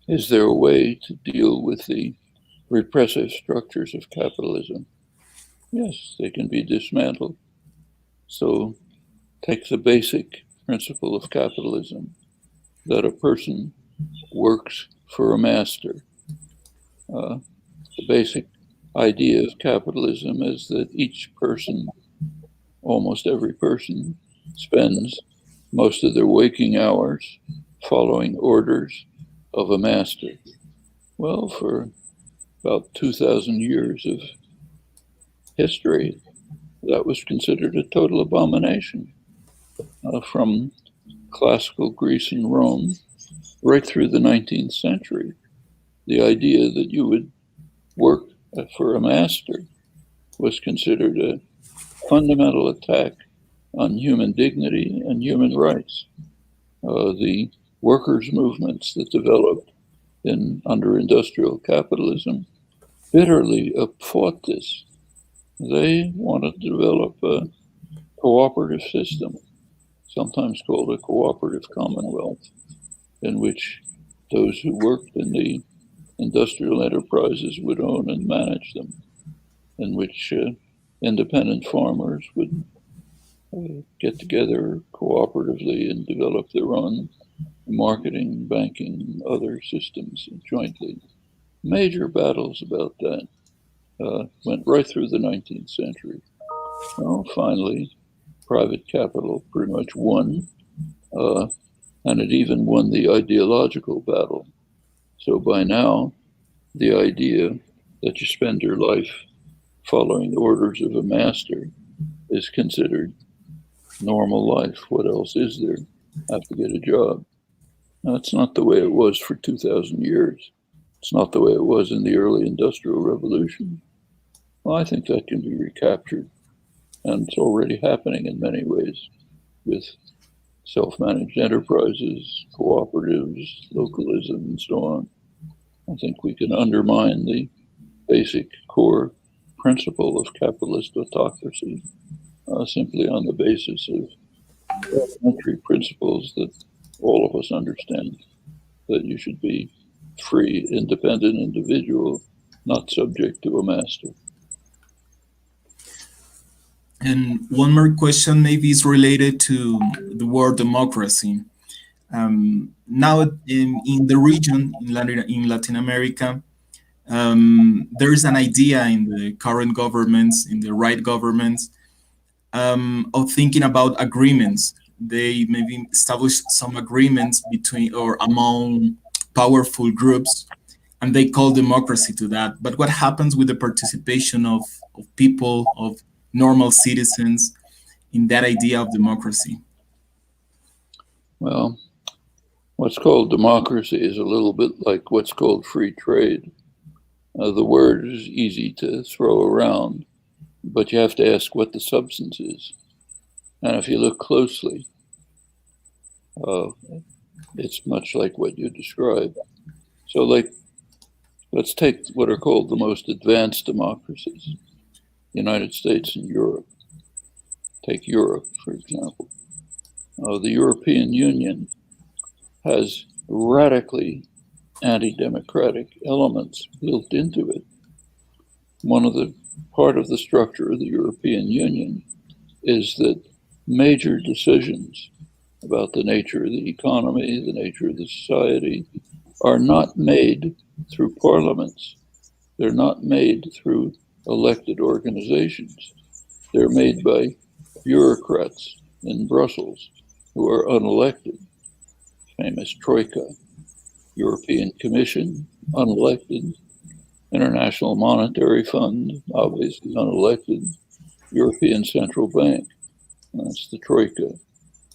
Is there a way to deal with the repressive structures of capitalism? Yes, they can be dismantled. So take the basic principle of capitalism, that a person works for a master. The basic idea of capitalism is that each person, almost every person, spends most of their waking hours following orders of a master. Well, for about 2,000 years of history, that was considered a total abomination. From classical Greece and Rome right through the 19th century, the idea that you would work for a master was considered a fundamental attack on human dignity and human rights. The workers' movements that developed under industrial capitalism bitterly fought this. They wanted to develop a cooperative system, sometimes called a cooperative commonwealth, in which those who worked in the industrial enterprises would own and manage them, in which independent farmers would get together cooperatively and develop their own marketing, banking, other systems jointly. Major battles about that went right through the 19th century. Well, finally, private capital pretty much won, and it even won the ideological battle. So by now, the idea that you spend your life following the orders of a master is considered normal life. What else is there? Have to get a job. Now, it's not the way it was for 2,000 years. It's not the way it was in the early Industrial Revolution. Well, I think that can be recaptured, and it's already happening in many ways with self-managed enterprises, cooperatives, localism, and so on. I think we can undermine the basic core principle of capitalist autocracy simply on the basis of elementary principles that all of us understand, that you should be free, independent individual, not subject to a master. And one more question maybe is related to the word democracy. Now in the region, in Latin America, there is an idea in the current governments, in the right governments, of thinking about agreements. They maybe establish some agreements between or among powerful groups, and they call democracy to that. But what happens with the participation of people, of normal citizens in that idea of democracy? Well, what's called democracy is a little bit like what's called free trade. The word is easy to throw around, but you have to ask what the substance is. And if you look closely, it's much like what you described. So let's take what are called the most advanced democracies, United States and Europe. Take Europe, for example. The European Union has radically anti-democratic elements built into it. Part of the structure of the European Union is that major decisions about the nature of the economy, the nature of the society, are not made through parliaments. They're not made through elected organizations. They're made by bureaucrats in Brussels who are unelected. Famous Troika, European Commission, unelected. International Monetary Fund, obviously unelected. European Central Bank, that's the Troika,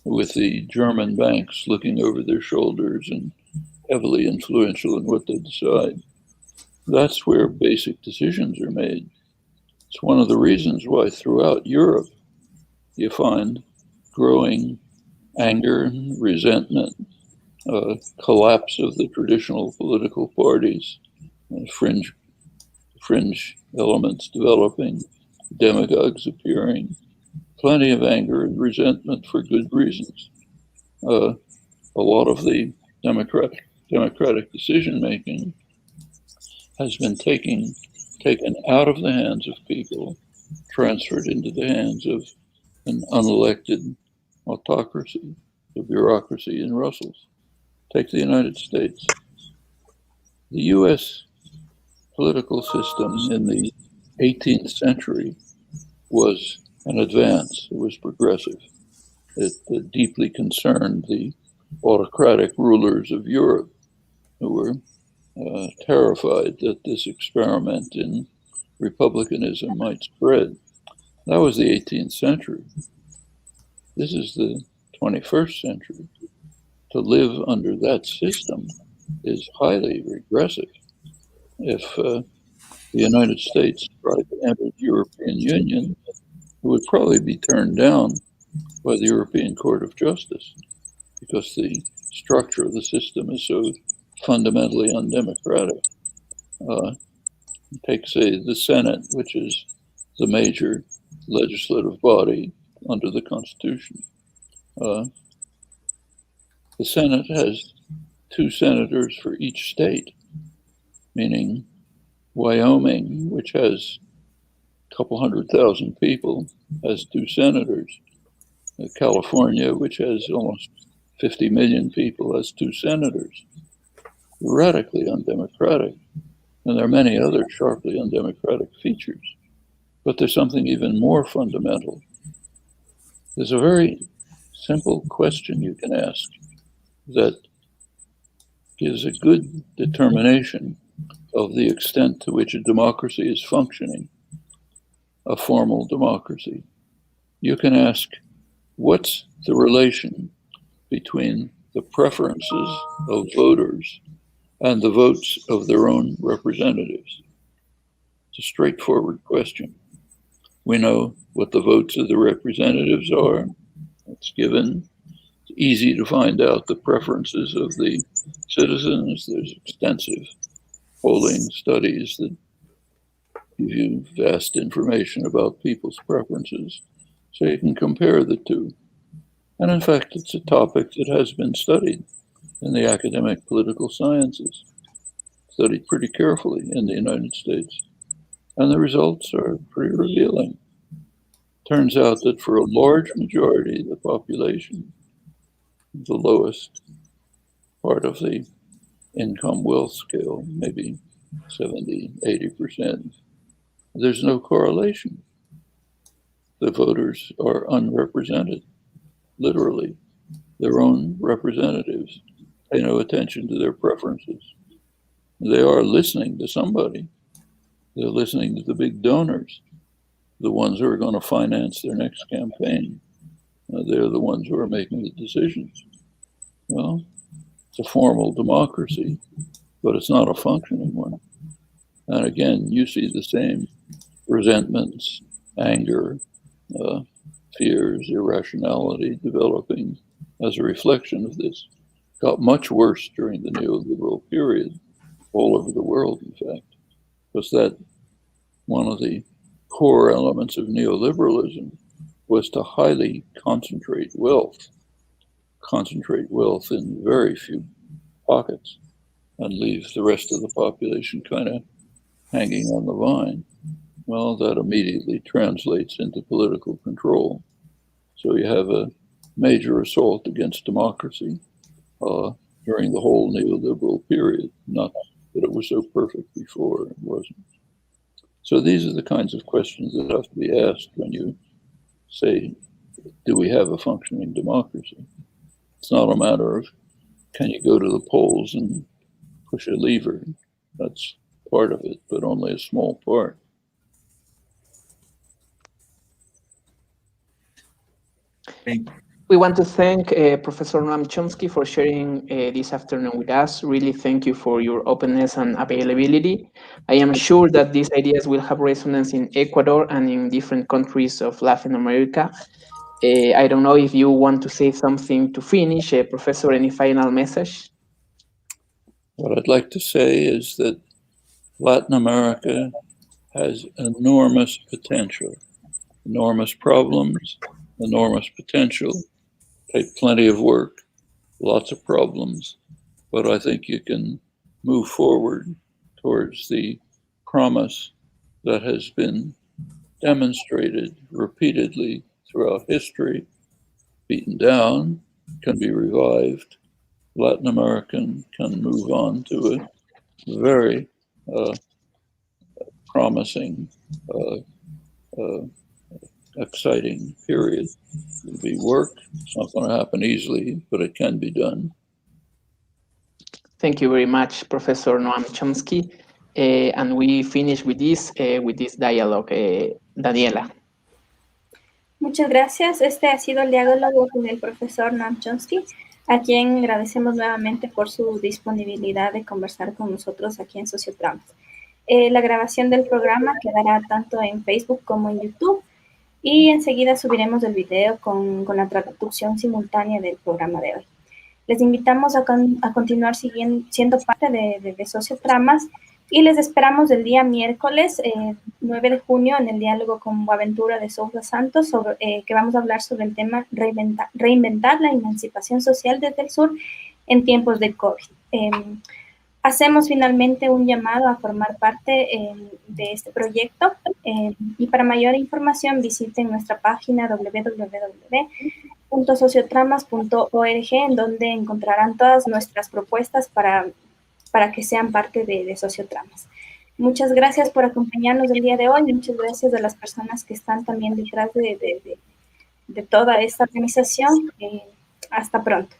with the German banks looking over their shoulders and heavily influential in what they decide. That's where basic decisions are made. It's one of the reasons why throughout Europe you find growing anger, resentment, collapse of the traditional political parties, fringe elements developing, demagogues appearing, plenty of anger and resentment for good reasons. A lot of the democratic decision-making has been taken out of the hands of people, transferred into the hands of an unelected autocracy, the bureaucracy in Brussels. Take the United States. The US political system in the 18th century was an advance. It was progressive. It deeply concerned the autocratic rulers of Europe who were terrified that this experiment in republicanism might spread. That was the 18th century. This is the 21st century. To live under that system is highly regressive. If the United States tried to enter the European Union, it would probably be turned down by the European Court of Justice because the structure of the system is so fundamentally undemocratic. Take, say, the Senate, which is the major legislative body under the Constitution. The Senate has 2 senators for each state, meaning Wyoming, which has a couple 100,000 people, has 2 senators. California, which has almost 50 million people, has 2 senators. Radically undemocratic. And there are many other sharply undemocratic features. But there's something even more fundamental. There's a very simple question you can ask that gives a good determination of the extent to which a democracy is functioning, a formal democracy. You can ask, what's the relation between the preferences of voters and the votes of their own representatives? It's a straightforward question. We know what the votes of the representatives are. It's given. It's easy to find out the preferences of the citizens. There's extensive polling studies that give you vast information about people's preferences, so you can compare the two. And in fact, it's a topic that has been studied in the academic political sciences, studied pretty carefully in the United States. And the results are pretty revealing. Turns out that for a large majority of the population, the lowest part of the income wealth scale, maybe 70, 80%, there's no correlation. The voters are unrepresented, literally. Their own representatives pay no attention to their preferences. They are listening to somebody. They're listening to the big donors, the ones who are going to finance their next campaign. They're the ones who are making the decisions. Well, it's a formal democracy, but it's not a functioning one. And again, you see the same resentments, anger, fears, irrationality developing as a reflection of this. Got much worse during the neoliberal period, all over the world, in fact, because that one of the core elements of neoliberalism was to highly concentrate wealth in very few pockets and leave the rest of the population kind of hanging on the vine. Well, that immediately translates into political control. So you have a major assault against democracy during the whole neoliberal period. Not that it was so perfect before, it wasn't. So these are the kinds of questions that have to be asked when you say, do we have a functioning democracy? It's not a matter of, can you go to the polls and push a lever? That's part of it, but only a small part. Thank you. We want to thank Professor Noam Chomsky for sharing this afternoon with us. Really thank you for your openness and availability. I am sure that these ideas will have resonance in Ecuador and in different countries of Latin America. I don't know if you want to say something to finish. Professor, any final message? What I'd like to say is that Latin America has enormous potential, enormous problems, enormous potential. Take plenty of work, lots of problems, but I think you can move forward towards the promise that has been demonstrated repeatedly throughout history, beaten down, can be revived. Latin American can move on to a very promising, exciting period. It'll be work. It's not going to happen easily, but it can be done. Thank you very much, Professor Noam Chomsky. And we finish with this dialogue. Daniela. Muchas gracias. Este ha sido el diálogo con el profesor Noam Chomsky, a quien agradecemos nuevamente por su disponibilidad de conversar con nosotros aquí en Sociotramas. La grabación del programa quedará tanto en Facebook como en YouTube y enseguida subiremos el video con la traducción simultánea del programa de hoy. Les invitamos a continuar siendo parte de Sociotramas y les esperamos el día miércoles 9 de junio en el diálogo con Boaventura de Sousa Santos, que vamos a hablar sobre el tema reinventar la emancipación social desde el sur en tiempos de COVID. Hacemos finalmente un llamado a formar parte de este proyecto y para mayor información visiten nuestra página www.sociotramas.org, en donde encontrarán todas nuestras propuestas para que sean parte de Sociotramas. Muchas gracias por acompañarnos el día de hoy y muchas gracias a las personas que están también detrás de toda esta organización. Hasta pronto.